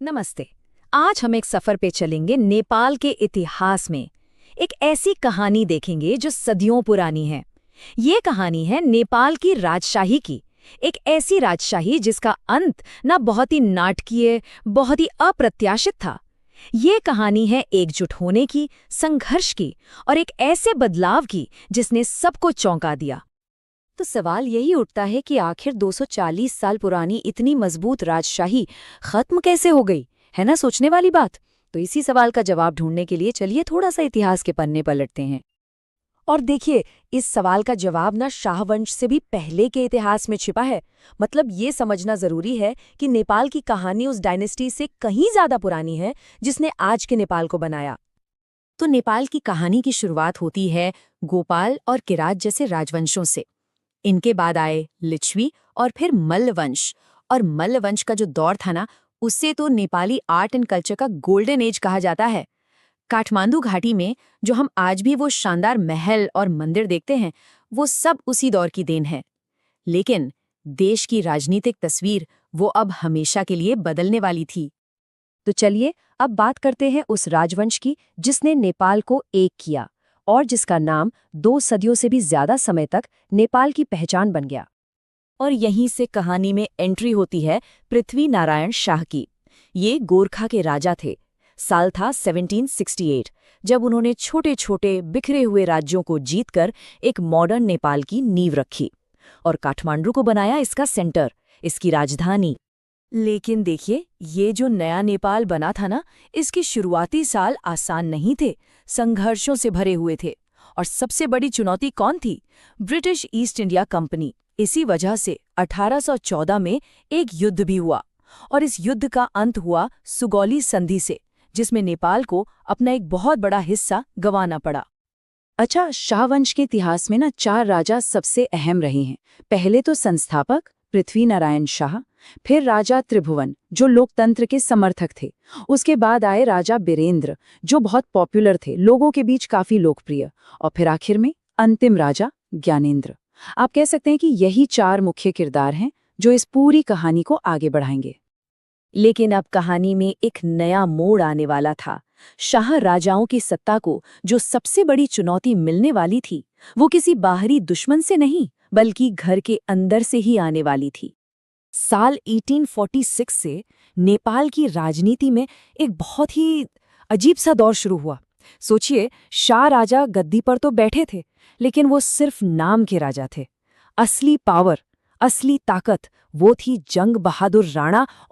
नमस्ते। आज हम एक सफर पे चलेंगे नेपाल के इतिहास में। एक ऐसी कहानी देखेंगे जो सदियों पुरानी है। ये कहानी है नेपाल की राजशाही की। एक ऐसी राजशाही जिसका अंत ना बहुत ही नाटकीय, बहुत ही अप्रत्याशित था। ये कहानी है एकजुट होने की, संघर्ष की और एक ऐसे बदलाव की जिसने सबको चौंका दिया। तो सवाल यही उठता है कि आखिर 240 साल पुरानी इतनी मजबूत राजशाही खत्म कैसे हो गई? है ना सोचने वाली बात। तो इसी सवाल का जवाब ढूंढने के लिए चलिए थोड़ा सा इतिहास के पन्ने पलटते हैं। और देखिए, इस सवाल का जवाब ना शाहवंश से भी पहले के इतिहास में छिपा है। मतलब ये समझना जरूरी है कि नेपाल की कहानी उस डायनेस्टी से कहीं ज्यादा पुरानी है जिसने आज के नेपाल को बनाया। तो नेपाल की कहानी की शुरुआत होती है गोपाल और किरात जैसे राजवंशों से। इनके बाद आए लिच्छवी और फिर मल्ल वंश। और मल्ल वंश का जो दौर था ना, उससे तो नेपाली आर्ट एंड कल्चर का गोल्डन एज कहा जाता है। काठमांडू घाटी में जो हम आज भी वो शानदार महल और मंदिर देखते हैं, वो सब उसी दौर की देन है। लेकिन देश की राजनीतिक तस्वीर वो अब हमेशा के लिए बदलने वाली थी। तो चलिए अब बात करते हैं उस राजवंश की जिसने नेपाल को एक किया और जिसका नाम 2 सदियों से भी ज्यादा समय तक नेपाल की पहचान बन गया। और यहीं से कहानी में एंट्री होती है पृथ्वी नारायण शाह की। ये गोरखा के राजा थे। साल था 1768, जब उन्होंने छोटे छोटे बिखरे हुए राज्यों को जीतकर एक मॉडर्न नेपाल की नींव रखी और काठमांडू को बनाया इसका सेंटर, इसकी राजधानी। लेकिन देखिए, ये जो नया नेपाल बना था ना, इसके शुरुआती साल आसान नहीं थे, संघर्षों से भरे हुए थे। और सबसे बड़ी चुनौती कौन थी? British east India company. इसी वजह से 1814 में एक युद्ध भी हुआ और इस युद्ध का अंत हुआ सुगौली संधि से, जिसमें नेपाल को अपना एक बहुत बड़ा हिस्सा गंवाना पड़ा। अच्छा, शाहवंश के इतिहास में ना 4 राजा सबसे अहम रहे हैं। पहले तो संस्थापक पृथ्वी नारायण शाह, फिर राजा त्रिभुवन जो लोकतंत्र के समर्थक थे। उसके बाद आए राजा बीरेंद्र जो बहुत पॉपुलर थे, लोगों के बीच काफी लोकप्रिय। और फिर आखिर में अंतिम राजा ज्ञानेंद्र। आप कह सकते हैं कि यही 4 मुख्य किरदार हैं जो इस पूरी कहानी को आगे बढ़ाएंगे। लेकिन अब कहानी में एक नया मोड़ आने वाला था। शाह राजाओं की सत्ता को जो सबसे बड़ी चुनौती मिलने वाली थी, वो किसी बाहरी दुश्मन से नहीं, बल्कि घर के अंदर से ही आने वाली थी। साल 1846 से नेपाल की राजनीति में एक बहुत ही अजीब सा दौर शुरू हुआ। सोचिए, शाह राजा गद्दी पर तो बैठे थे, लेकिन वो सिर्फ नाम के राजा थे। असली पावर, असली ताकत वो थी जंग बहादुर राणा